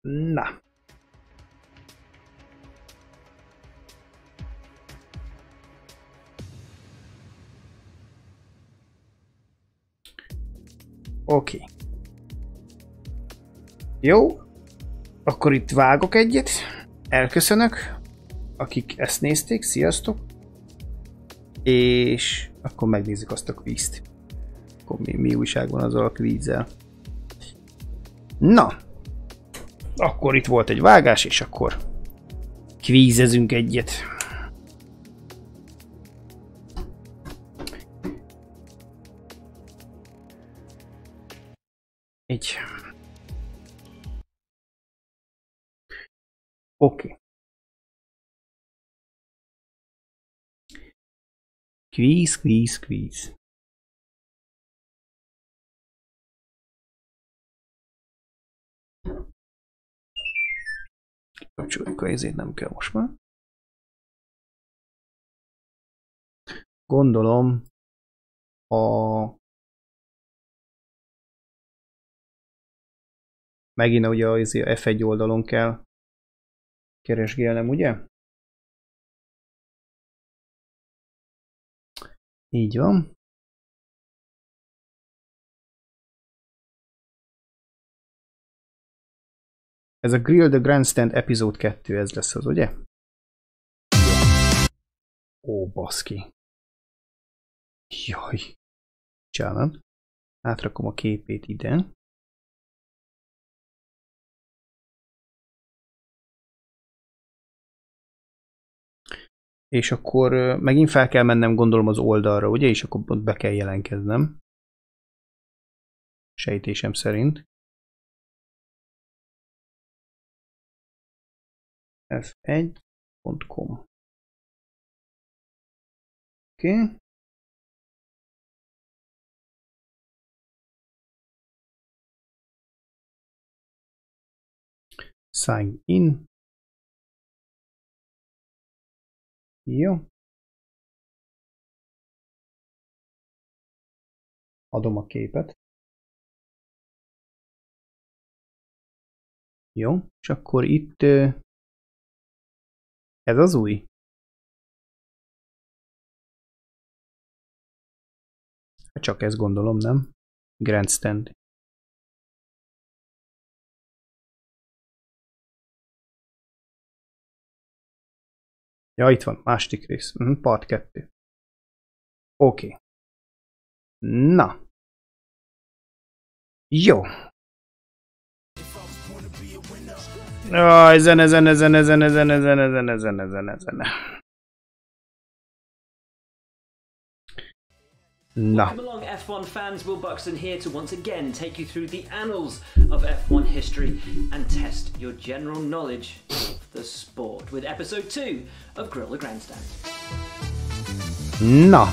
Na. Oké. Jó. Akkor itt vágok egyet. Elköszönök. Akik ezt nézték, sziasztok. És akkor megnézzük azt a kvízt. Akkor mi újság van azzal a kvízzel. Na. Akkor itt volt egy vágás, és akkor kvízezünk egyet. Egy. Oké. Kvíz. Kapcsoljuk a izét, nem kell most már. Gondolom megint ugye a F1 oldalon kell keresgélnem, ugye? Így van. Ez a Grill the Grandstand epizód 2, ez lesz az, ugye? Ó, baszki. Jaj. Csinálom. Átrakom a képét ide. És akkor megint fel kell mennem, gondolom, az oldalra, ugye? És akkor ott be kell jelentkeznem. Sejtésem szerint. f1.com. Oké. Sign in. Jó. Adom a képet. Jó, és akkor itt ez az új. Csak ezt gondolom, nem? Grandstand. Ja, itt van, második rész. Part 2. Oké. Na. Jó. Zene. Na. Welcome along, F1 fans. Will Buxton here to once again take you through the annals of F1 history and test your general knowledge of the sport with episode 2 of Grill the Grandstand. Na.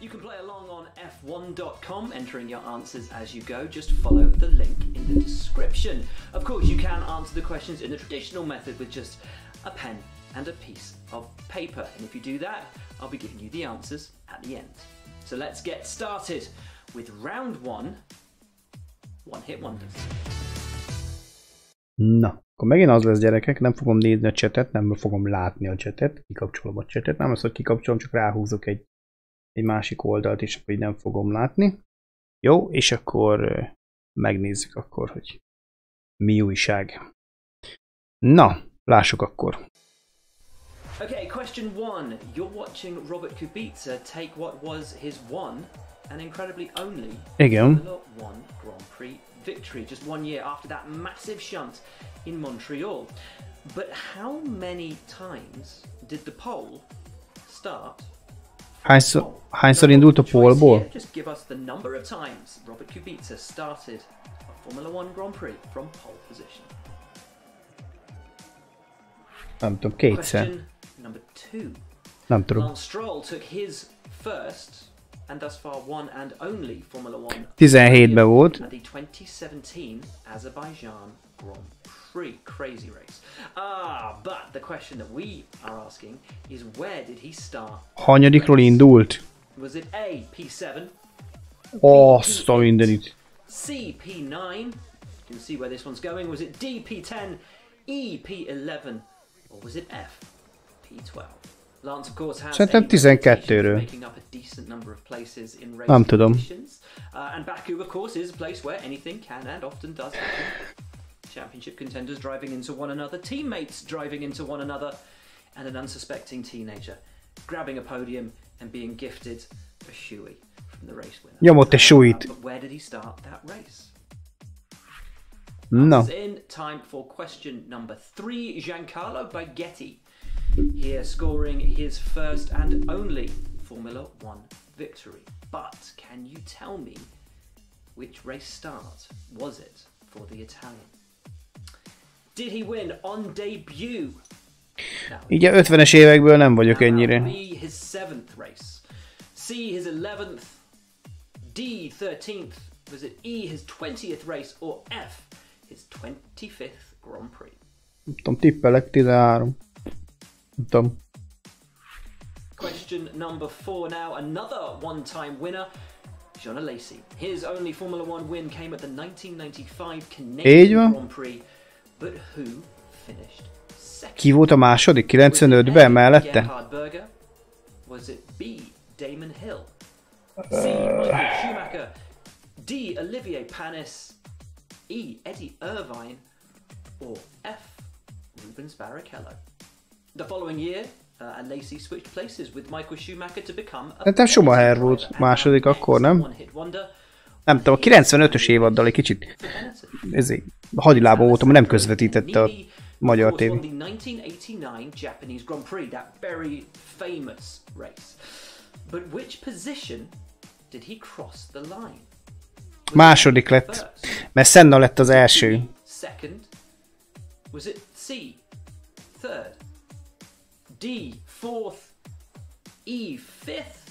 You can play along on f1.com, entering your answers as you go. Just follow the link in the description. Of course, you can answer the questions in the traditional method with just a pen and a piece of paper. And if you do that, I'll be giving you the answers at the end. So let's get started with round 1, One Hit Wonders. Na, akkor megint az lesz, gyerekek, nem fogom nézni a chatet, nem fogom látni a chatet, kikapcsolom a chatet, nem az, hogy kikapcsolom, csak ráhúzok egy másik oldalt, és akkor így nem fogom látni. Jó, és akkor megnézzük akkor, hogy mi újság. Na, lássuk akkor. Okay, question 1. You're watching Robert Kubica take what was his one and incredibly only Formula 1 Grand Prix victory just 1 year after that massive shunt in Montreal. But how many times did the pole start? Hányszor indult a pole-ból? Just give us the number of times Robert Kubica started a Formula 1 Grand Prix from pole position. Nem tudom, kétszer. Question number 2. Nem tudom. Lance Stroll took his first and thus far one and only Formula 1 17-ben volt. at the 2017 Azerbaijan Grand Prix. Crazy race. But the question that we are asking is where did he start? Hanyadikról indult? Was it A, P7? Azt a mindenit. C, P9? You can see where this one's going. Was it D, P10, E, P11, or was it F, P12? Lance, of course, has Szerintem 12-ről. making up a decent number of places in race Nem tudom. competitions. And Baku, of course, is a place where anything can and often does happen. Championship contenders driving into one another, teammates driving into one another, and an unsuspecting teenager grabbing a podium and being gifted a shoey from the race winner. Nyomott egy súlyt. But where did he start that race? Na. It's in time for question number 3. Giancarlo Baghetti here scoring his first and only Formula 1 victory. But can you tell me which race start was it for the Italian? Did he win on debut? Így a 50-es évekből nem vagyok ennyire. B, his 7th race. C, his 11th. D, 13th. Was it E, his 20th race? Or F, his 25th Grand Prix? Nem tudom, tippelek 13. Nem tudom. Question number 4 now. Another one-time winner, John Lacey. His only Formula 1 win came at the 1995 Canadian Grand Prix. But who finished second? Ki volt a második? 95-ben mellette? Gerhard Berger? Was it B, Damon Hill? C, Michael Schumacher? D, Olivier Panis? E, Eddie Irvine? Or F, Rubens Barrichello? The following year, Lacey switched places with Michael Schumacher to become a Szerintem Schumacher volt második akkor, nem? Nem tudom, a 95-ös évaddal egy kicsit ezért hadilába voltam, nem közvetítette a magyar tévé. The 1989 Japanese Grand Prix, that very famous race. But which position did he cross the line? Második lett, mert Senna lett az első. Second. Was it C, third? D, fourth? E, fifth?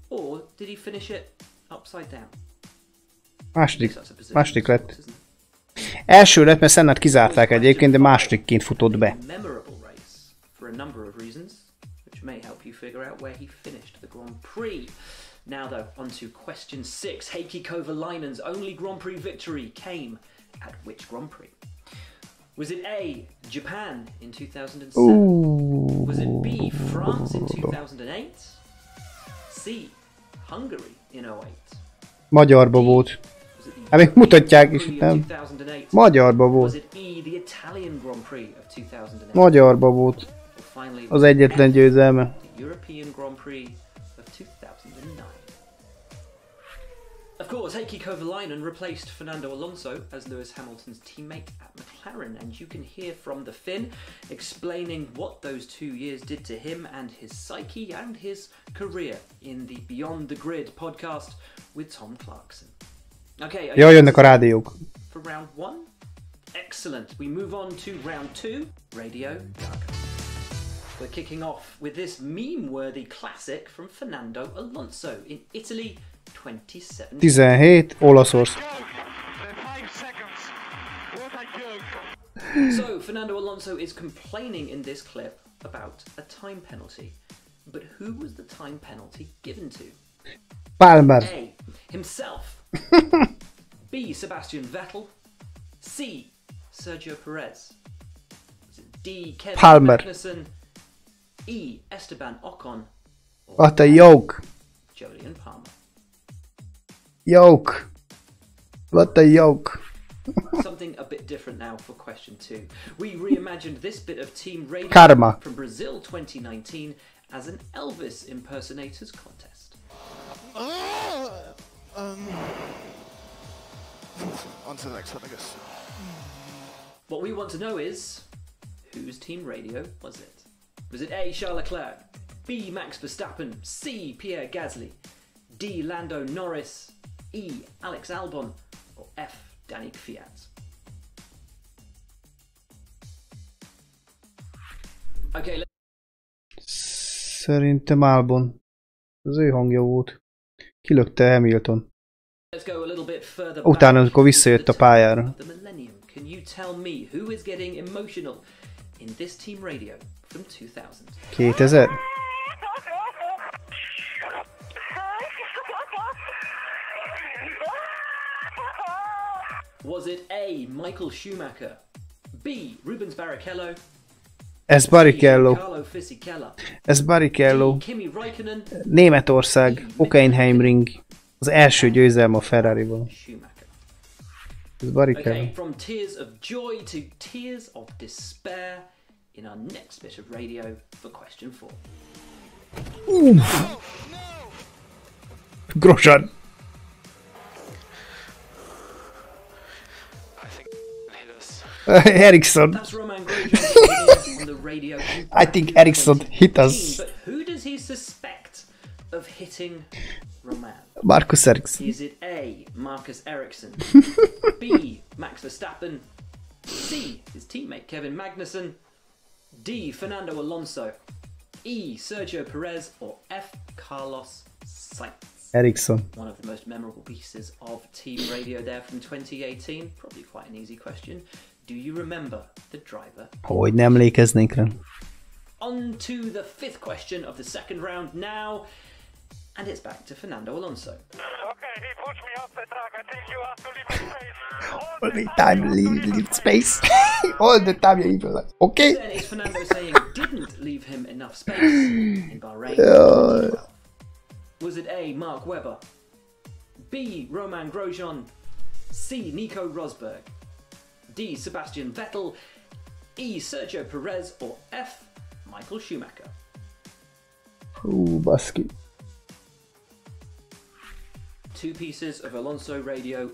Or did he finish it upside down? Második lett. Első lett, mert Sennát kizárták egyébként, de másodikként futott be. Memorable race for a number of reasons, which may help you figure out where he finished the Grand Prix. Now though, on to question 6. Heikki Kovalainen's only Grand Prix victory came at which Grand Prix? Was it A, Japan in 2007? Was it B, France in 2008? C, Hungary in 2008? Magyarba volt. Hát még mutatják is, nem? Magyarba volt. Magyarba volt. Az egyetlen győzelme. Of course, Heikki Kovalainen replaced Fernando Alonso as Lewis Hamilton's teammate at McLaren, and you can hear from the Finn explaining what those 2 years did to him and his psyche and his career in the Beyond the Grid podcast with Tom Clarkson. Okay, jaj, jönnek a rádiók. For round 1? Excellent. We move on to round 2, Radio Gaga. We're kicking off with this meme-worthy classic from Fernando Alonso in Italy 2017. 17, Olaszország. So, Fernando Alonso is complaining in this clip about a time penalty. But who was the time penalty given to? Palmer. A, himself. B, Sebastian Vettel. C, Sergio Perez. D, Kevin Palmer. Magnussen. E, Esteban Ocon. What a joke. Jolyon Palmer. Joke. What a joke. Something a bit different now for question 2. We reimagined this bit of team radio Karma. from Brazil 2019 as an Elvis impersonators contest. On to the next one, I guess. What we want to know is, whose team radio was it? Was it A, Charles Leclerc, B, Max Verstappen, C, Pierre Gasly, D, Lando Norris, E, Alex Albon, or F, Danny Kvyat? Okay, Szerintem Albon. Az ő hangja volt. Kilökte Hamilton. let's go a little bit further Utána, back. amikor visszajött a pályára. The millennium. Can you tell me who is getting emotional in this team radio from 2000? 2000? Was it A. Michael Schumacher, B. Rubens Barrichello, Ez Barrichello. Carlo Fisichella, Ez Barrichello. D. Kimi Räikkönen, Németország. Hockenheimring. Az első győzelem a Ferrariból. Schumacher. Ez Barrichello. Okay, from tears of joy to tears of despair in our next bit of radio for question 4. Grosjean. I think hit us. Ericsson. That's Romain Grosjean on the radio. I think Ericsson hit us. But who does he suspect of hitting Romain? Marcus Ericsson. Is it A. Marcus Ericsson, B. Max Verstappen, C. His teammate Kevin Magnussen, D. Fernando Alonso, E. Sergio Perez, or F. Carlos Sainz? Ericsson. One of the most memorable pieces of team radio there from 2018. Probably quite an easy question. Do you remember the driver? Hogy nem emlékeznék rá. On to the fifth question of the second round now. And it's back to Fernando Alonso. Okay, he pushed me off the track. I think you have to leave the space. All the time leave space. All the time you leave. Okay. Then is Fernando saying didn't leave him enough space in Bahrain? 2012? Was it A. Mark Webber, B. Romain Grosjean, C. Nico Rosberg, D. Sebastian Vettel, E. Sergio Perez, or F. Michael Schumacher? Baszki. Two pieces of Alonso radio.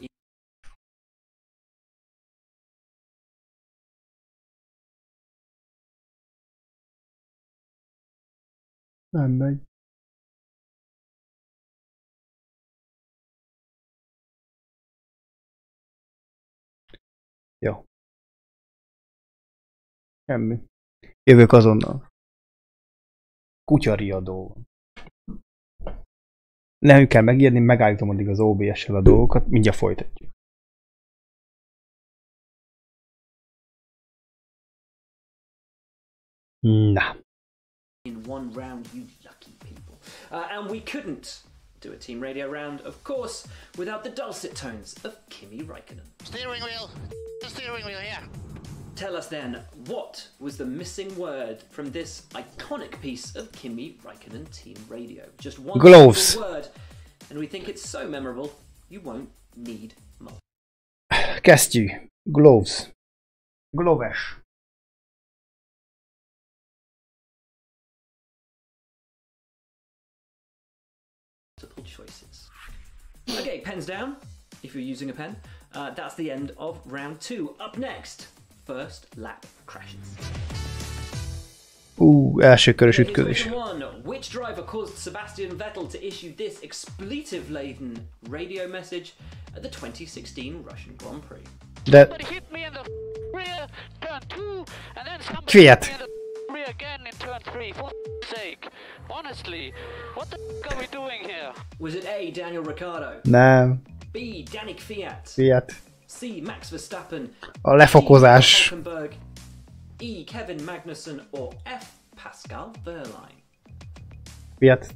Nem megy. Jó. Semmi. Jövök azonnal. Kutyariadó. Nem kell megijedni, megállítom addig az OBS-sel a dolgokat, mindjárt folytatjuk. Na. In one round, you lucky people. And we couldn't do a team radio round, of course, without the dulcet tones of Kimi Räikkönen. Steering wheel. The steering wheel, yeah. Tell us then, what was the missing word from this iconic piece of Kimi Räikkönen team radio? Just one Gloves. single word, and we think it's so memorable, you won't need more. Kezdjük. Gloves. Gloves. Multiple choices. Okay, pens down, if you're using a pen. That's the end of round 2. Up next, first lap crashes. Első körös ütközés. Question 1. Which driver caused Sebastian Vettel to issue this expletive-laden radio message at the 2016 Russian Grand Prix? De... Somebody hit me in the rear, turn 2, and then somebody Fiat. hit me in the rear again in turn 3. For sake. Honestly, what the are we doing here? Was it A. Daniel Ricciardo, Nem. B. Danik Fiat, Fiat. C. Max Verstappen, A lefokozás. D. Hulkenberg, E. Kevin Magnussen, or F. Pascal Wehrlein? Fiat.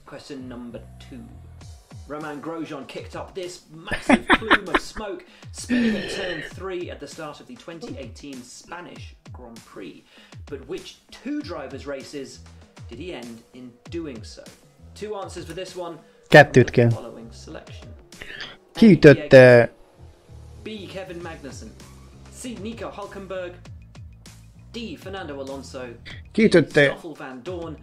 Question number 2. Romain Grosjean kicked up this massive plume of smoke, spinning at turn 3 at the start of the 2018 Spanish Grand Prix. But which two drivers' races did he end in doing so? Two answers for this one. Kettőt kell. Following selection. Kiütötte... B. Kevin Magnussen, C. Nico Hulkenberg, D. Fernando Alonso, Kiütötte Stoffel Van Dorn,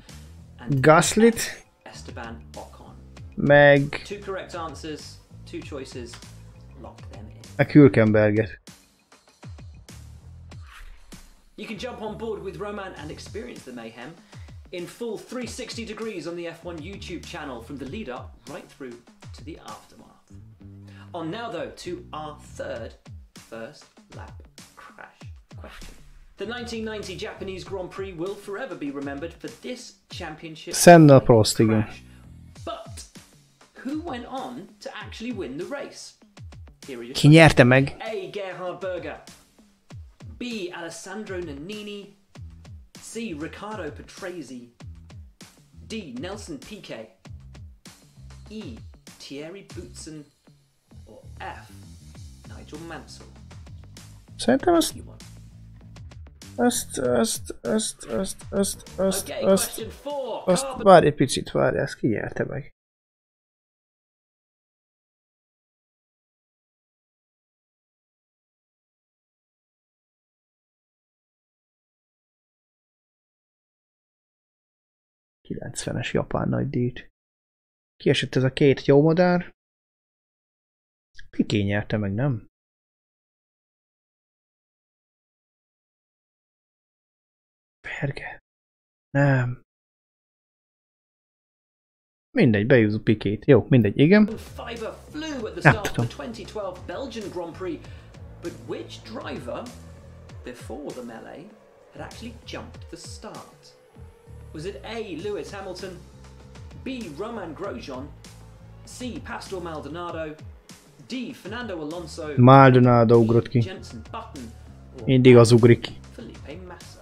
and Gaslyt, Esteban Ocon. meg... Two correct answers, two choices, lock them in. a Hülkenberget. You can jump on board with Romain and experience the mayhem in full 360 degrees on the F1 YouTube channel, from the lead up right through to the aftermath. On now though to our third first lap crash question. The 1990 Japanese Grand Prix will forever be remembered for this championship Senna Prost, igen. crash. But who went on to actually win the race? Here are your Ki nyerte meg? A. Gerhard Berger, B. Alessandro Nannini, C. Riccardo Patrese, D. Nelson Piquet, E. Thierry Boutsen, or F. Nigel Mansell? Szerintem ezt... You want? Okay, question 4. Várj egy picit, várj, ezt ki nyerte meg? ...90-es japán nagydíjt. Kiesett ez a két jó madár. Piqué nyerte meg, nem? Perge. Nem. Mindegy, bejuzzuk Piquét. Jó, mindegy, igen. Fiber flew at the start of the 2012 Belgian Grand Prix, but which driver before the melee had actually jumped the start? Was it A. Lewis Hamilton, B. Romain Grosjean, C. Pastor Maldonado, D. Fernando Alonso, Maldonado ugrott ki. Jenson Button, or Mindig az ugrik. Felipe Massa?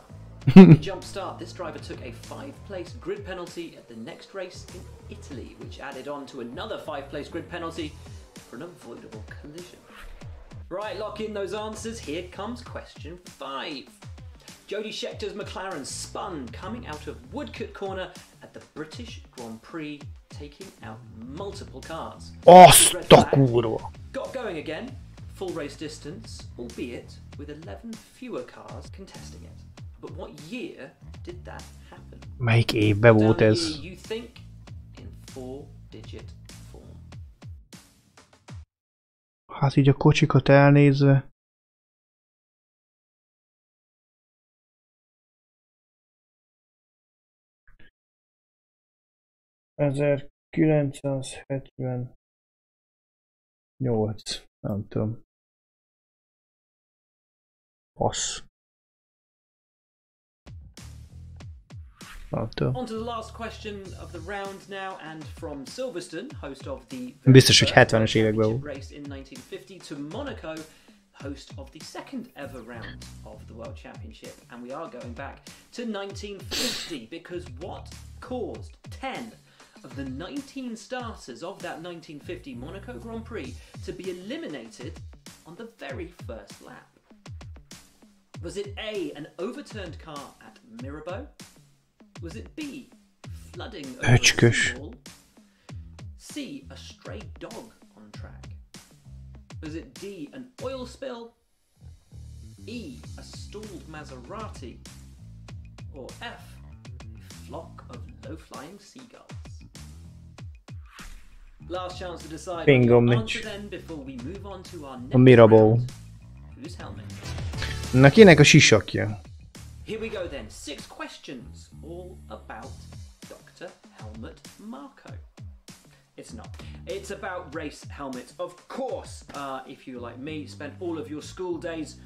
The jump start, this driver took a 5-place grid penalty at the next race in Italy, which added on to another 5-place grid penalty for an avoidable collision. Right, lock in those answers. Here comes question 5. Jody Scheckter's McLaren spun coming out of Woodcote Corner at the British Grand Prix, taking out multiple cars. Azt a kurva! Got going again, full race distance, albeit with 11 fewer cars contesting it. But what year did that happen? Melyik évben volt Down ez? the year you think in 4-digit form. Hát így a kocsikat elnézve. ...1978. Nem tudom. Passz. On to the last question of the round now, and from Silverstone, host of the Biztos, hogy 70-es években volt. race in 1950, to Monaco, host of the second ever round of the World Championship, and we are going back to 1950 because what caused 10 of the 19 starters of that 1950 Monaco Grand Prix to be eliminated on the very first lap? Was it A, an overturned car at Mirabeau? Was it B, flooding over a wall? C, a stray dog on track? Was it D, an oil spill? E, a stalled Maserati? Or F, a flock of low-flying seagulls? Last chance to decide on your answer then before we move on to our next round. Whose helmet? Na kinek a sisakja? Here we go then, 6 questions, all about Dr. Helmut Marko. It's not. It's about race helmets. Of course, if you, like me, spent all of your school days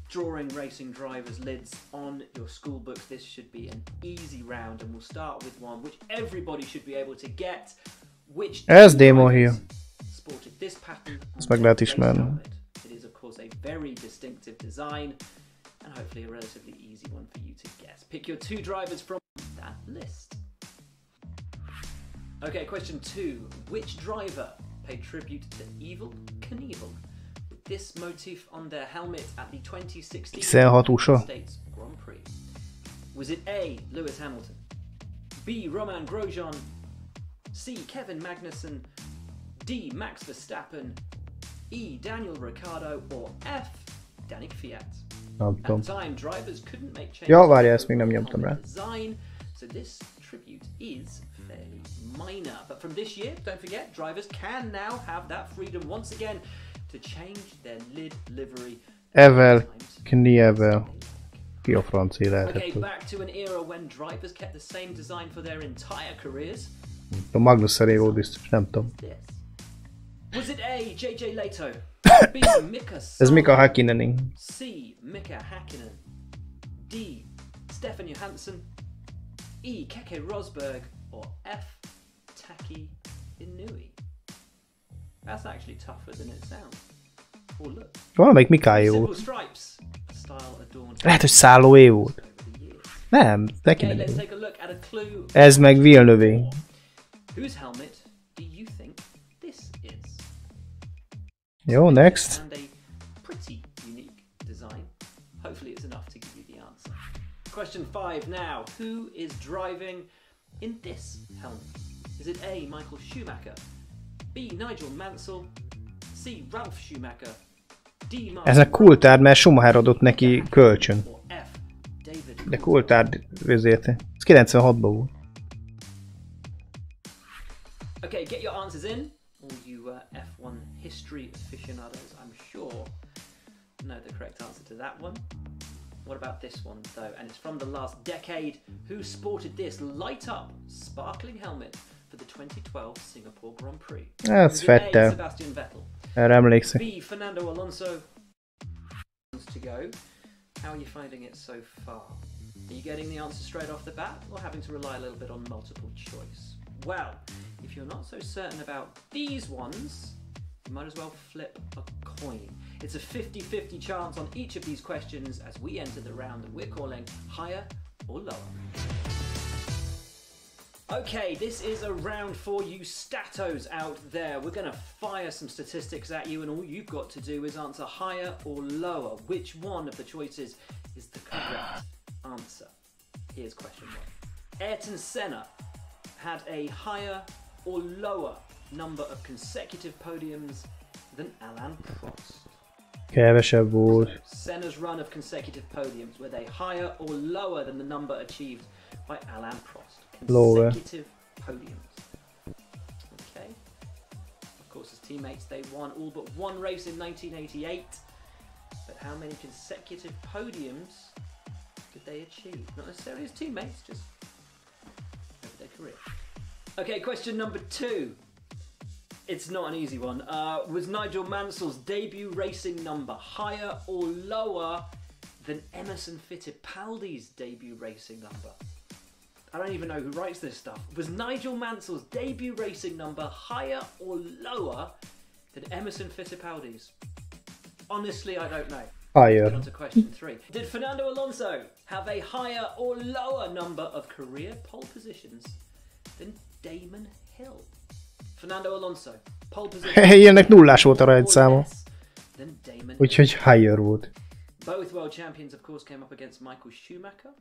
drawing racing drivers' lids on your school books, this should be an easy round, and we'll start with one which everybody should be able to get. Which Ez démo here. Sported this pattern. Ezt meg lehet ismerni. It is, of course, a very distinctive design, and hopefully a relatively easy one for you to guess. Pick your 2 drivers from that list. Okay, question 2. Which driver paid tribute to Evel Knievel with this motif on their helmet at the 2016 States Grand Prix? Was it A, Lewis Hamilton, B, Romain Grosjean, C, Kevin Magnussen, D, Max Verstappen, E, Daniel Ricciardo, or F, Danik Fiat? At the time, drivers couldn't make changes to the design, so this tribute is fairly minor. But from this year, don't forget, drivers can now have that freedom once again to change their lid livery. Evel Knievel. Ki a francia lehetett? Okay, back to an era when drivers kept the same design for their entire careers. A Magnussen volt biztos, nem tudom. Was it A, JJ Leto, B, Mika Ez Mika Häkkinen. C, Mika Häkkinen, D, Stefan Johansson, E, Keke Rosberg, or F, Taki Inui? That's actually tougher than it sounds. Oh look. Valamelyik Mikáé volt. Lehet, hogy Szállóé volt. Nem, neki nem. Ez meg Villeneuve. Whose helmet do you think this is? Jó, next. And a pretty unique design. Hopefully it's enough to give you the answer. Question 5 now. Who is driving in this helmet? Is it A. Michael Schumacher, B. Nigel Mansell, C. Ralph Schumacher, D. Mark Ez a Coulthard, mert Schumacher adott neki kölcsön. or F. David De Coulthard vezérte. Ez 96-ban volt. Okay, get your answers in. All you F1 history aficionados, I'm sure, know the correct answer to that one. What about this one though? And it's from the last decade. Who sported this light up, sparkling helmet for the 2012 Singapore Grand Prix? Ez A. Vettel. Sebastian Vettel. Erre emlékszem. B. Fernando Alonso. To go. How are you finding it so far? Are you getting the answer straight off the bat, or having to rely a little bit on multiple choice? Well, if you're not so certain about these ones, you might as well flip a coin. It's a 50-50 chance on each of these questions as we enter the round that we're calling higher or lower. Okay, this is a round for you statos out there. We're going to fire some statistics at you, and all you've got to do is answer higher or lower. Which one of the choices is the correct answer? Here's question 1. Ayrton Senna had a higher or lower number of consecutive podiums than Alain Prost. Kevesebb volt. Senna's run of consecutive podiums, were they higher or lower than the number achieved by Alain Prost? Lower. Consecutive podiums. Okay. Of course, as teammates, they won all but one race in 1988. But how many consecutive podiums did they achieve? Not necessarily as teammates, just over their career. Okay, question number 2. It's not an easy one. Was Nigel Mansell's debut racing number higher or lower than Emerson Fittipaldi's debut racing number? I don't even know who writes this stuff. Was Nigel Mansell's debut racing number higher or lower than Emerson Fittipaldi's? Honestly, I don't know. Higher. Get on to question 3. Did Fernando Alonso have a higher or lower number of career pole positions than Damon Hill? Fernando Alonso, pole position. Ilyenek nullás volt a rajtszáma. Than Damon Úgyhogy higher volt. Both world champions, of course, came up against Michael Schumacher.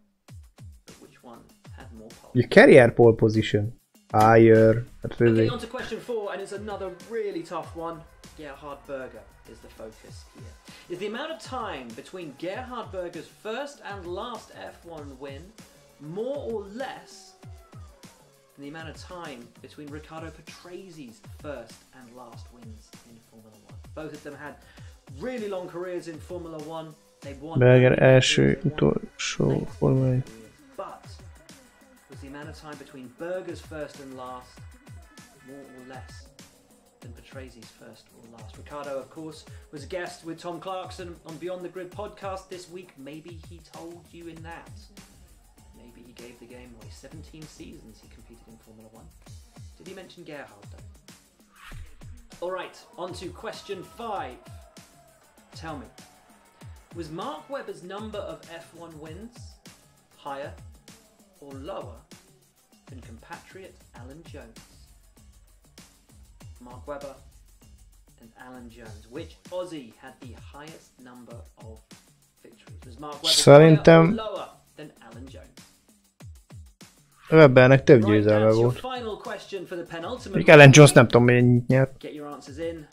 But which one had more poles? Your career pole position. Higher. Okay, on to question 4, and it's another really tough one. Gerhard Berger is the focus here. Is the amount of time between Gerhard Berger's first and last F1 win more or less than the amount of time between Riccardo Patrese first and last wins in Formula 1? Both of them had really long careers in Formula 1. They won. Berger első, utolsó Formula 1. But was the amount of time between Berger's first and last more or less than Patrase's first or last? Riccardo, of course, was a guest with Tom Clarkson on Beyond the Grid podcast this week. Maybe he told you in that. Maybe he gave the game away. 17 seasons he competed in Formula 1. Did he mention Gerhard though? Alright, on to question 5. Tell me, was Mark Webber's number of F1 wins higher or lower than compatriot Alan Jones? Mark Webber and Alan Jones. Which Aussie had the highest number of victories? Was Mark Webber higher or lower than Alan Jones? Webbernek több Right, győzelme that's your volt. final question for the penultimate. Még Alan Jones nem tudom mennyit nyert. Get your answers in.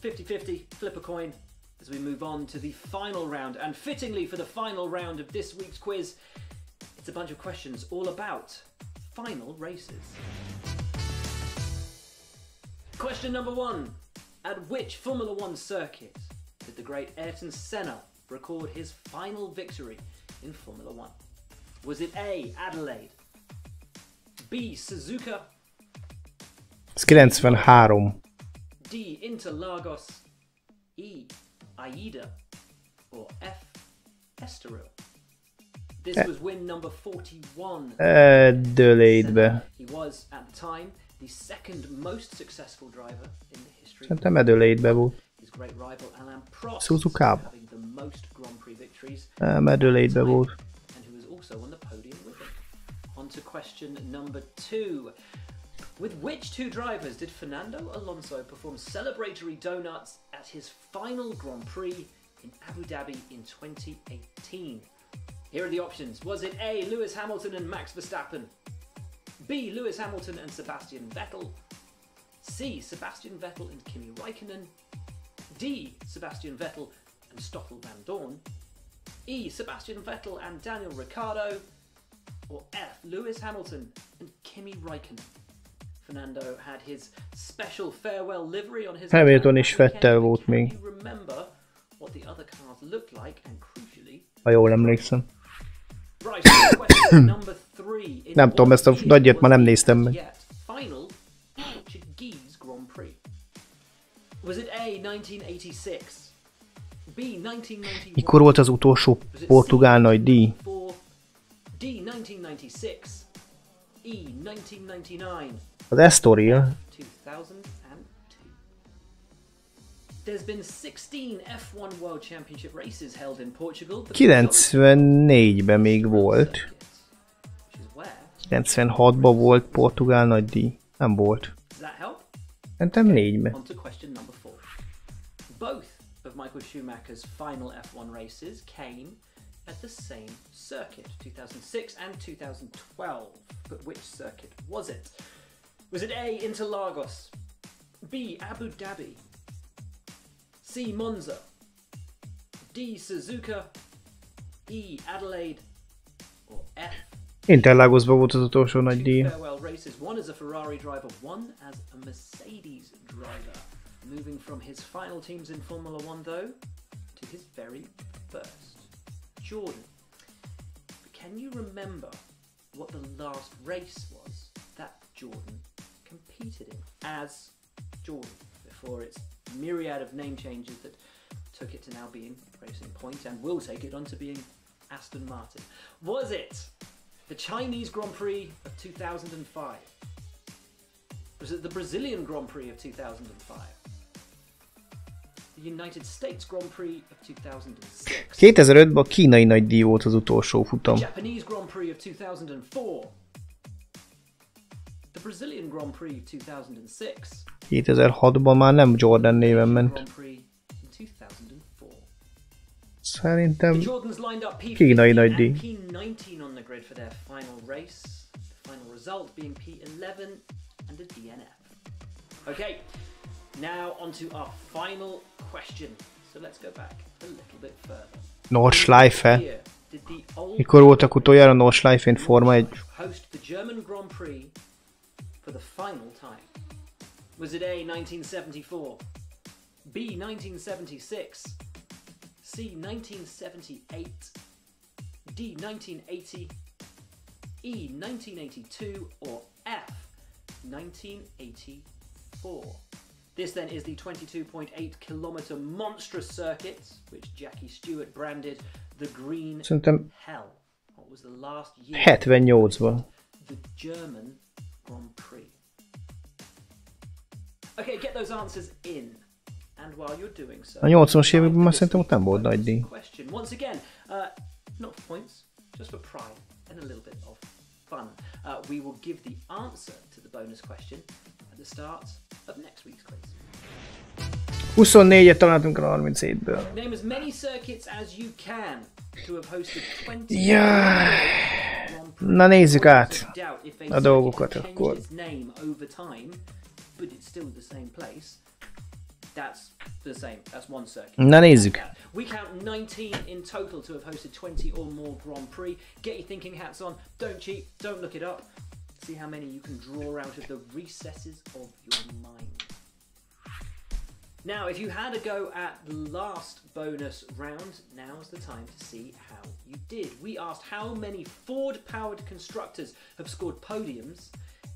50-50, flip a coin as we move on to the final round. And fittingly for the final round of this week's quiz, it's a bunch of questions all about final races. Question number 1. At which Formula 1 circuit did the great Ayrton Senna record his final victory in Formula 1? Was it A. Adelaide, B. Suzuka, Ez 93. D. Interlagos, E. Aida, or F. Estoril? This was win number 41. Adelaide-be. He was, at the time, the second most successful driver in the history. Szerintem Adelaide-be volt. His great rival Alain Prost, Suzuka-ba. having the most Grand Prix victories. Adelaide-be volt. And who was also on the podium with him. On to question number 2. With which two drivers did Fernando Alonso perform celebratory donuts at his final Grand Prix in Abu Dhabi in 2018? Here are the options. Was it A, Lewis Hamilton and Max Verstappen? B, Lewis Hamilton and Sebastian Vettel? C, Sebastian Vettel and Kimi Räikkönen? D, Sebastian Vettel and Stoffel van Dorn? E, Sebastian Vettel and Daniel Ricciardo? Or F, Lewis Hamilton and Kimi Räikkönen? Fernando had his special farewell livery on his Hamilton is Vettel volt még. Can you remember what the other cars looked like, and crucially, Ha jól emlékszem. right, question number 3. Nem tudom, ezt a nagyját már nem néztem meg. Final Portuguese Grand Prix. Was it A 1986? B 1991? Mikor volt az utolsó portugál nagy díj? D 1996? E 1999? Az Estoril. 2002. There's been 16 F1 World Championship races held in Portugal. 94-ben még volt. 96-ban volt portugál nagy díj. Nem volt. Szerintem 4-ben. On to question number 4. Both of Michael Schumacher's final F1 races came at the same circuit, 2006 and 2012. But which circuit was it? Was it A, Interlagos, B, Abu Dhabi, C, Monza, D, Suzuka, E, Adelaide, or F? Interlagosban volt az utolsó nagy díj. Farewell races, one as a Ferrari driver, one as a Mercedes driver. Moving from his final teams in Formula One, though, to his very first. Jordan, can you remember what the last race was that Jordan competed in as Jordan before its myriad of name changes that took it to now being Racing Point and will take it on to being Aston Martin? Was it the Chinese Grand Prix of 2005? Was it the Brazilian Grand Prix of 2005? The United States Grand Prix of 2006? 2005-ben a kínai nagy díj volt az utolsó futam. The Japanese Grand Prix of 2004? The Brazilian Grand Prix of 2006? 2006-ban már nem Jordan néven ment. Szerintem kínai nagy díj. P19 on the grid for their final race. The final result being P11 and a DNF. Okay, now on to our final question. So let's go back a little bit further. Nordschleife. Mikor voltak utoljára Nordschleife-n Forma 1? Host the German Grand Prix for the final time. Was it A 1974, B 1976, C 1978, D 1980, E 1982, or F 1984? This then is the 22.8 kilometer monstrous circuit, which Jackie Stewart branded the Green Hell. What was the last year? 78-ban. The German Grand Prix. Okay, get those answers in. And while you're doing so, A 80-as években már szerintem ott nem volt nagy díj. Once again, not for points, just for pride and a little bit of fun. We will give the answer to the bonus question at the start of next week's quiz. 24-et találtunk a 37-ből. Name as many circuits as you can to have hosted 20. Na nézzük át a dolgokat akkor. But it's still the same place. That's the same. That's one circuit. Na nézzük. We count 19 in total to have hosted 20 or more Grand Prix. Get your thinking hats on. Don't cheat. Don't look it up. See how many you can draw out of the recesses of your mind. Now, if you had a go at the last bonus round, now's the time to see how you did. We asked how many Ford-powered constructors have scored podiums,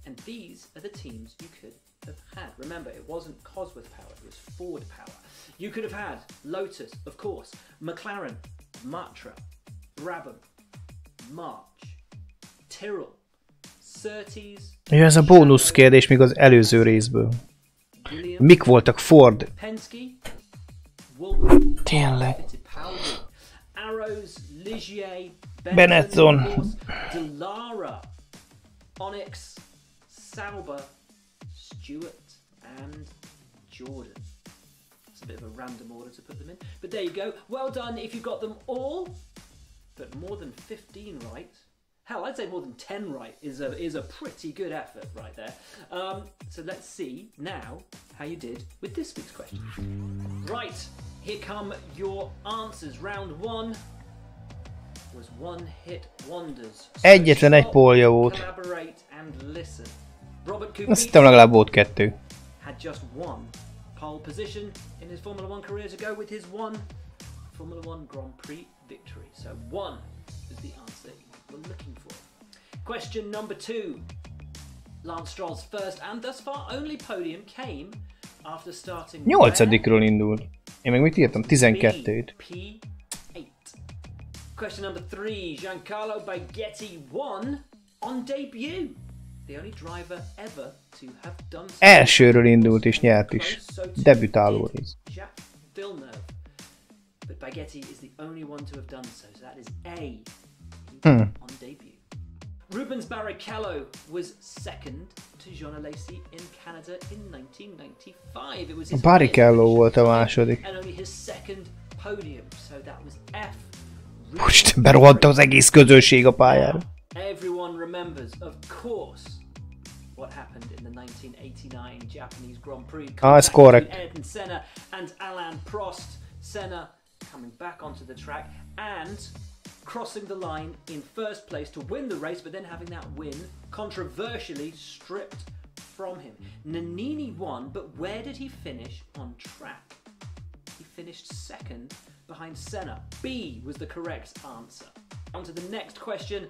and these are the teams you could have had. Remember, it wasn't Cosworth power, it was Ford power. You could have had Lotus, of course, McLaren, Matra, Brabham, March, Tyrrell, Surtees. Ja, ez a bónusz kérdés még az előző részből. Mik voltak Ford? Penske, Tényleg. Arrows, Ligier, Benetton, Dallara, Onyx, Sauber, Stewart, and Jordan. It's a bit of a random order to put them in, but there you go. Well done if you got them all, but more than 15 right. Hell, I'd say more than 10 right is a pretty good effort right there. So let's see now how you did with this week's question. Right, here come your answers. Round 1 was one hit wonders. So Egyetlen egy pólja volt. Collaborate and listen. Robert Azt hittem legalább volt 2. had just one pole position in his Formula 1 career to go with his one Formula 1 Grand Prix victory. So 1 is the answer you were looking for. Question number 2. Lance Stroll's first and thus far only podium came after starting 8-ról indult. Én meg mit írtam? 12-t. P8. Question number 3. Giancarlo Baghetti won on debut. The only driver ever to have done so. Elsőről indult és nyert is. Debütáló rész. Jacques Villeneuve. But Baghetti is the only one to have done so. So that is A. On debut. Rubens Barrichello was second to Jean Alesi in Canada in 1995. It was his Barrichello volt a második. and only his second podium. So that was F. Most berohadta az egész közönség a pályára. Everyone remembers, of course, what happened in the 1989 Japanese Grand Prix. That's correct. Ayrton Senna and Alain Prost. Senna coming back onto the track and crossing the line in first place to win the race, but then having that win controversially stripped from him. Nannini won, but where did he finish on track? He finished second behind Senna. B was the correct answer. On to the next question.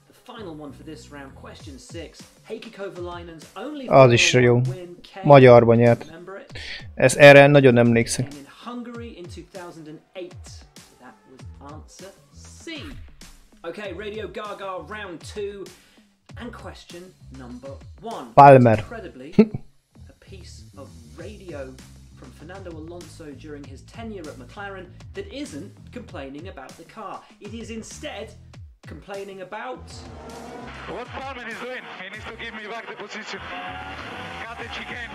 The final one for this round, question 6. Heikki Kovalainen's only Az is jó. win came, Magyarban nyert. remember it? Ez erre nagyon emlékszem. And in Hungary in 2008. So that was answer C. Okay, Radio Gaga round 2 and question number 1. Palmer. Incredibly, a piece of radio from Fernando Alonso during his tenure at McLaren that isn't complaining about the car. It is instead complaining about What Palmer is doing? He needs to give me back the position. Got the chicane.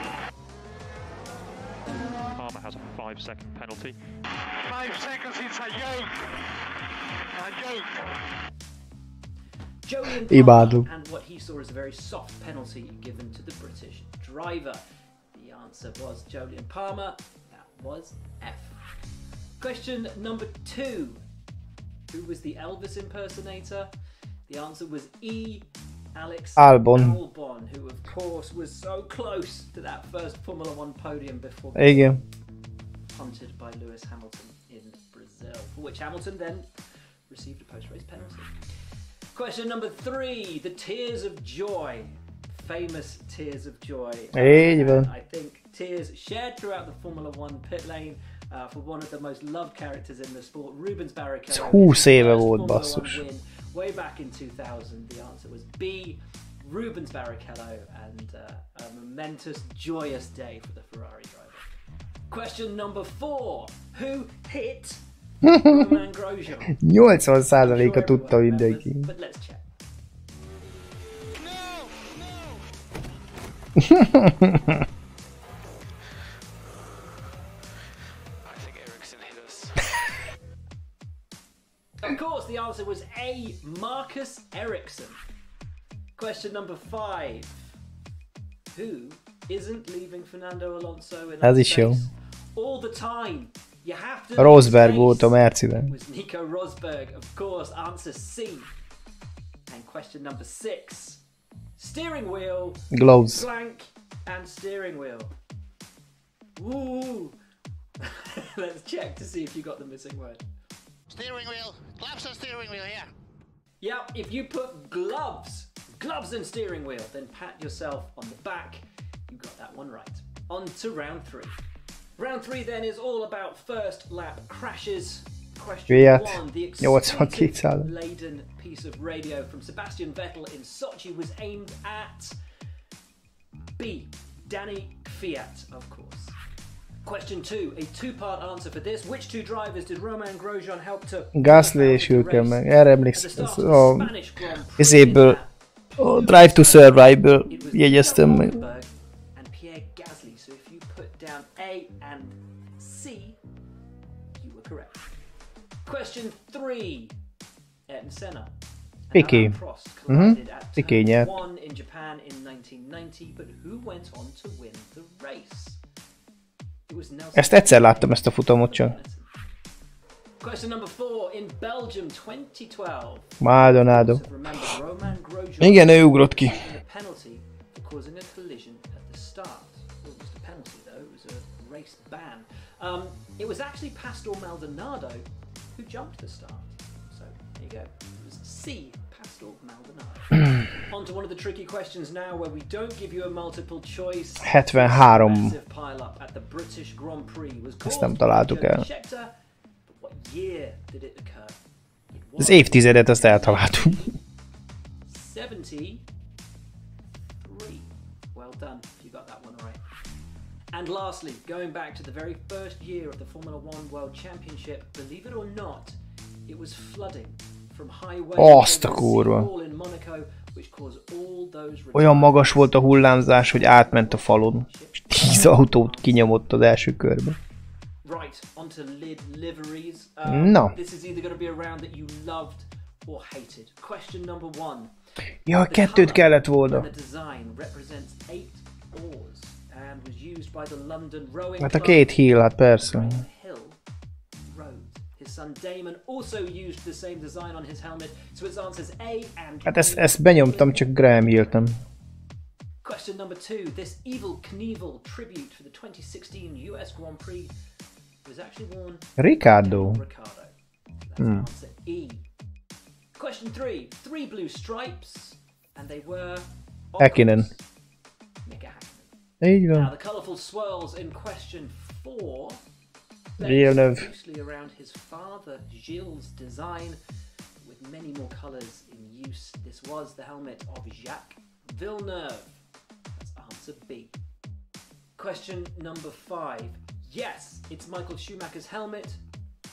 Palmer has a 5-second penalty. 5 seconds, it's a joke. A joke. Julian Imádom. Palmer and what he saw as a very soft penalty given to the British driver. The answer was Julian Palmer. That was F. Question number 2. Who was the Elvis impersonator? The answer was E. Alex Albon. who of course was so close to that first Formula 1 podium before Igen. punted by Lewis Hamilton in Brazil, for which Hamilton then received a post-race penalty. Question number 3, the tears of joy. Famous tears of joy. Így van. I think tears shared throughout the Formula 1 pit lane for one of the most loved characters in the sport, Rubens Barrichello. 20 éve volt, Formula 1 basszus. win way back in 2000. The answer was B, Rubens Barrichello, and a momentous, joyous day for the Ferrari driver. Question number 4, who hit Romain Grosjean? 80%-a tudta mindenki. But let's check. Of course, the answer was A, Marcus Ericsson. Question number 5. Who isn't leaving Fernando Alonso in Ez that is jó. space all the time? You have to Rosberg leave volt a space. Merciben. It was Nico Rosberg, of course. Answer C. And question number 6. Steering wheel, Gloves. blank, and steering wheel. Ooh. Let's check to see if you got the missing word. Steering wheel. Claps and steering wheel, yeah. Yep, if you put gloves and steering wheel, then pat yourself on the back. You got that one right. On to round 3. Round 3 then is all about first lap crashes. Question Ilyet. 1. The 82 száll. laden piece of radio from Sebastian Vettel in Sochi was aimed at B. Danny Kvyat, of course. Question 2. A 2-part answer for this. Which 2 drivers did Romain Grosjean help to Gasly és Hülkenberg. Erre at the emlékszem. start Ez of the a Spanish Grand Prix? izéből, a Drive to Survive-ből jegyeztem meg. A and C, you were correct. Question 3. Ayrton Senna and Piqué. Alain Prost collided at Piqué turn nyert. 1 in Japan in 1990, but who went on to win the race? It was Nelson. Ezt egyszer láttam, ezt a futamot csak. Question number 4. In Belgium 2012. Maldonado. Remember, Romain Grosjean Igen, ő ugrott ki. a penalty for causing a collision at the start. It wasn't just a penalty though, it was a race ban. It was actually Pastor Maldonado who jumped the start. So there you go. It was C, Pastor Maldonado. On to one of the tricky questions now where we don't give you a multiple choice. 73. Massive pile up at the British Grand Prix was Ezt nem caused találtuk by el. Scheckter, but what year did it occur? It was Az évtizedet azt eltaláltuk. 73. Well done if you got that one right. And lastly, going back to the very first year of the Formula One World Championship, believe it or not, it was flooding from high waves Azt a kurva. in Monaco, which caused all those Olyan magas volt a hullámzás, hogy átment a falon. És 10 autót kinyomott az első körbe. Right, onto liveries. No. This is either going to be a round that you loved or hated. Question number 1. Ja, kettőt kellett volna. The design represents 8 oars and was used by the London rowing Hát a club. két hill, hát persze. Hill rowed. His son Damon also used the same design on his helmet, so its answers A and Hát ezt benyomtam, csak Graham Hill-nem. Question number 2. This Evel Knievel tribute for the 2016 US Grand Prix was actually worn Ricardo. by Ricardo. That's answer E. Question 3. 3 blue stripes, and they were of Häkkinen. course, Mika Häkkinen. Így Now van. the colourful swirls in question 4 Villeneuve. based loosely around his father Gilles' design, with many more colours in use. This was the helmet of Jacques Villeneuve. That's answer B. Question number 5. Yes, it's Michael Schumacher's helmet,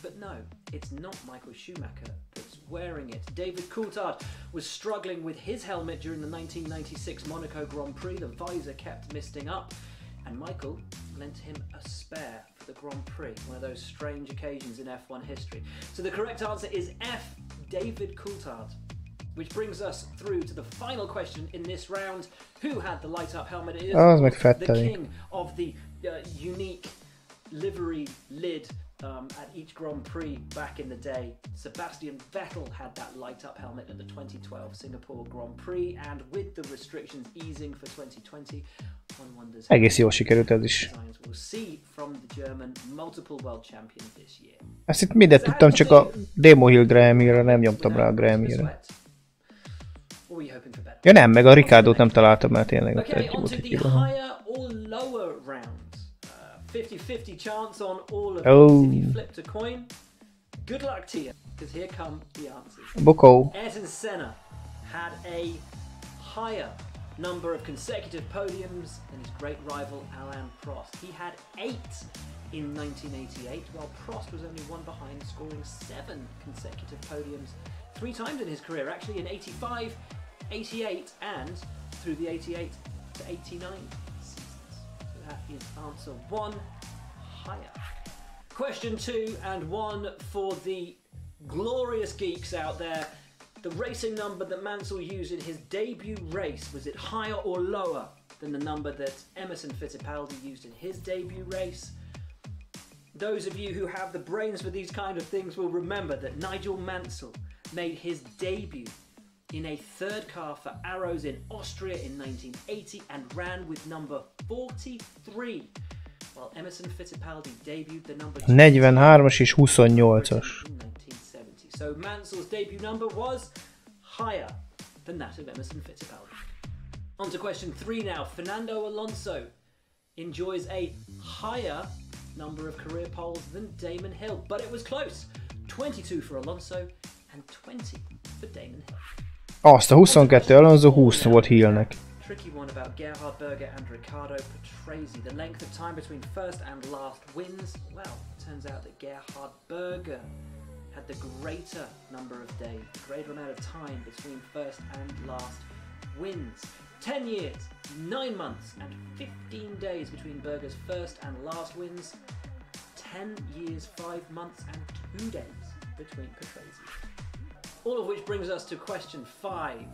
but no, it's not Michael Schumacher that's wearing it. David Coulthard was struggling with his helmet during the 1996 Monaco Grand Prix. The visor kept misting up, and Michael lent him a spare for the Grand Prix, one of those strange occasions in F1 history. So the correct answer is F, David Coulthard. Which brings us through to the final question in this round. Who had the light-up helmet? It is Az meg the Fetteli. king of the unique livery lid at each Grand Prix back in the day. Sebastian Vettel had that light-up helmet at the 2012 Singapore Grand Prix, and with the restrictions easing for 2020, one wonders how Egész jól sikerült ez is. designs we'll see from the German multiple world champion this year. Ezt itt mindet tudtam, csak a Demo Hill Graham Hill-re nem nyomtam rá a Graham Hill-re. Or were you hoping for better? Ja nem, meg a Ricardót nem találtam, mert tényleg ott Okay, egy on volt to egy the kiből. higher or lower round. 50-50 chance on all of Oh. these if you flipped a coin. Good luck to you, because here come the answers. Bokó. Ayrton Senna had a higher number of consecutive podiums than his great rival Alain Prost. He had 8 in 1988, while Prost was only one behind, scoring 7 consecutive podiums 3 times in his career, actually in 85, 88 and through the 88 to 89 seasons. So that is answer 1, higher. Question 2 and 1 for the glorious geeks out there. The racing number that Mansell used in his debut race, was it higher or lower than the number that Emerson Fittipaldi used in his debut race? Those of you who have the brains for these kind of things will remember that Nigel Mansell made his debut in a third car for Arrows in Austria in 1980 and ran with number 43, while Emerson Fittipaldi debuted the number 43-as és 28-as. in 1970. So Mansell's debut number was higher than that of Emerson Fittipaldi. On to question 3 now. Fernando Alonso enjoys a higher number of career poles than Damon Hill, but it was close. 22 for Alonso and 20 for Damon Hill. Azt a 22 Alonso, 20 volt Hillnek. Tricky one about Gerhard Berger and Riccardo Patrese. The length of time between first and last wins. Well, it turns out that Gerhard Berger had the greater number of days, the greater amount of time between first and last wins. 10 years, 9 months and 15 days between Berger's first and last wins. 10 years, 5 months and 2 days between Patrese. All of which brings us to question 5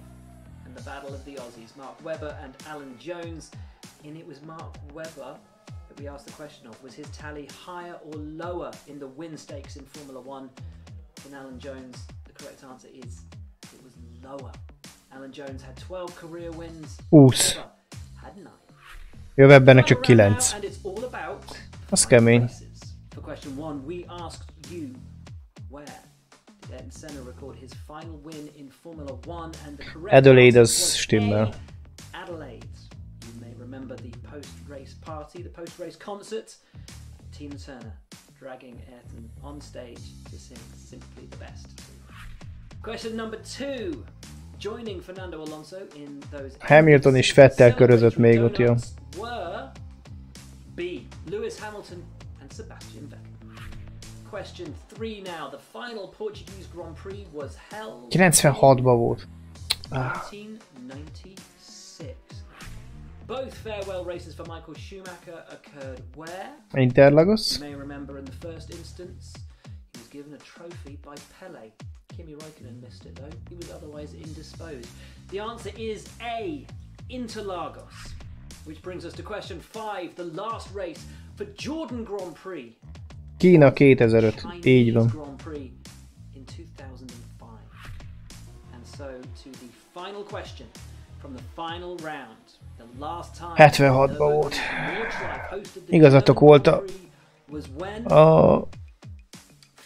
and the battle of the Aussies, Mark Webber and Alan Jones. And it was Mark Webber that we asked the question of, was his tally higher or lower in the win stakes in Formula 1 than Alan Jones? The correct answer is it was lower. Alan Jones had 12 career wins. 20. Had 9. Webbernek csak 9. And it's all about Az kemény. For question 1, we asked you where did Ayrton Senna record his final win in Formula 1, and the correct Adelaide answer az was stimmel. A, Adelaide. You may remember the post-race party, the post-race concert. Tina Turner dragging Ayrton on stage to sing Simply the Best. Question number 2. Joining Fernando Alonso in those Hamilton és Vettel körözött még ott, jó. Were B. Lewis Hamilton and Sebastian Vettel. Question 3 now. The final Portuguese Grand Prix was held 96-ban volt. 1996. Both farewell races for Michael Schumacher occurred where? Interlagos. You may remember in the first instance, he was given a trophy by Pele. Kimi Räikkönen missed it though. He was otherwise indisposed. The answer is A. Interlagos. Which brings us to question 5, the last race for Jordan Grand Prix. Kína 2005. Így van. Grand Prix in 2005. And so to the final question from the final round. The last time 76-ban volt. Igazatok volt a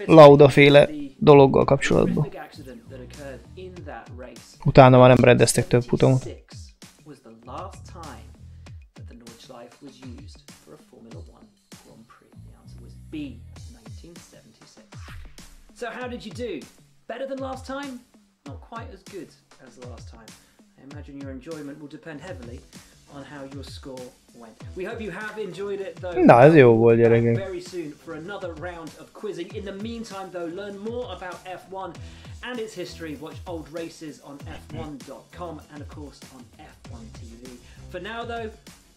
Lauda-féle dologgal kapcsolatban. Utána már nem rendeztek több futamot. So how did you do? Better than last time? Not quite as good as the last time. I imagine your enjoyment will depend heavily on how your score went. We hope you have enjoyed it though. Na, ez jó volt, gyerekek. Very soon for another round of quizzing. In the meantime though, learn more about F1 and its history. Watch old races on f1.com and of course on F1 TV. For now though,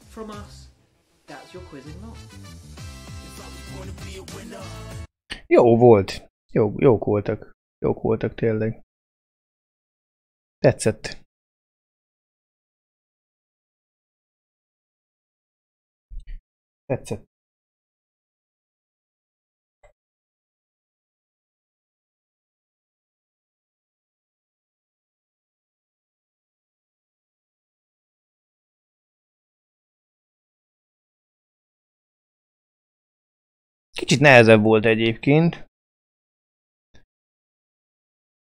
from us, that's your quizzing log. Jó volt. Jók voltak. Jók voltak tényleg. Tetszett. Tetszett. Kicsit nehezebb volt egyébként.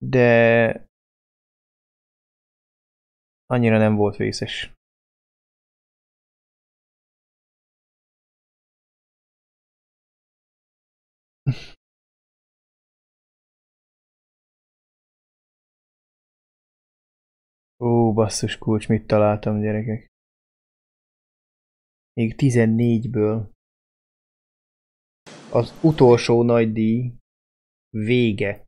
De annyira nem volt vészes. Ó, basszus kulcs, mit találtam, gyerekek? Még 14-ből. Az utolsó nagy díj vége.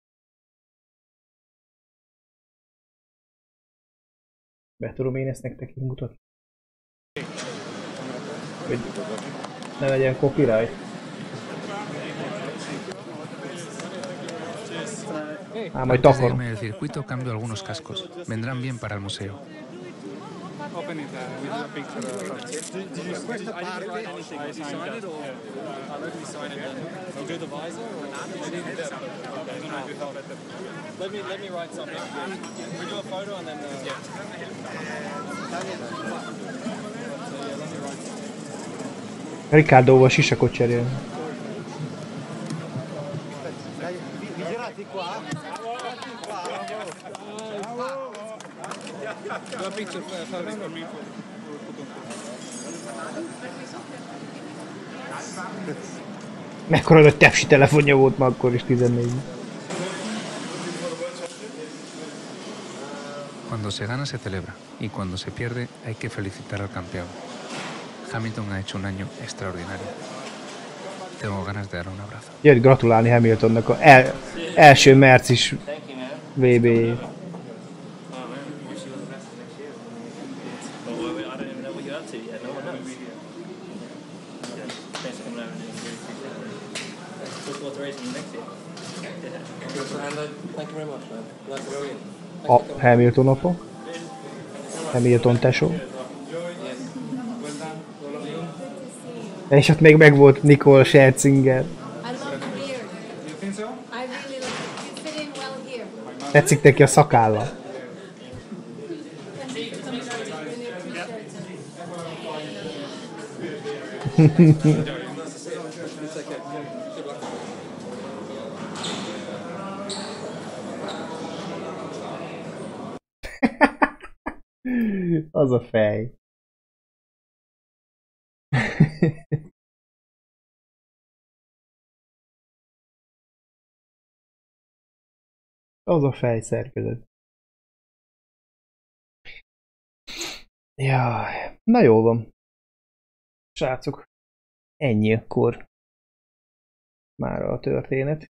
Be tudom én ezt nektek mutatni? Hogy ne legyen copyright. Ah, majd takarom. El circuito cambio algunos cascos. Vendrán bien para el museo. Riccardóval sisakot cserél. Mekkora nagy tepsi telefonja volt ma akkor is 14. Cuando se gana se celebra y cuando se pierde hay que felicitar al campeón. Hamilton ha hecho un año extraordinario. Tengo ganas de dar un abrazo. Jött gratulálni Hamiltonnak a első március VB-jét. A Hamilton apa. Hamilton tesó. És ott még meg volt Nicole Scherzinger. Tetszik neki a szakálla. Az a fej. Az a fej szerkezet. Jaj, na jó van. Srácok, ennyi akkor már a történet.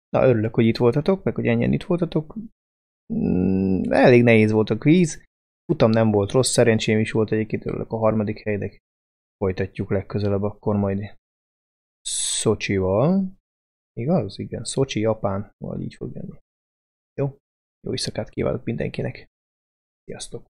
Na, örülök, hogy itt voltatok, meg hogy ennyien itt voltatok. Elég nehéz volt a kvíz. Utam nem volt rossz, szerencsém is volt egyébként, örülök a harmadik helynek. Folytatjuk legközelebb akkor majd Szocsival. Igaz? Igen, Szocsi, Japán, vagy így fog jönni. Jó? Jó éjszakát kívánok mindenkinek. Sziasztok!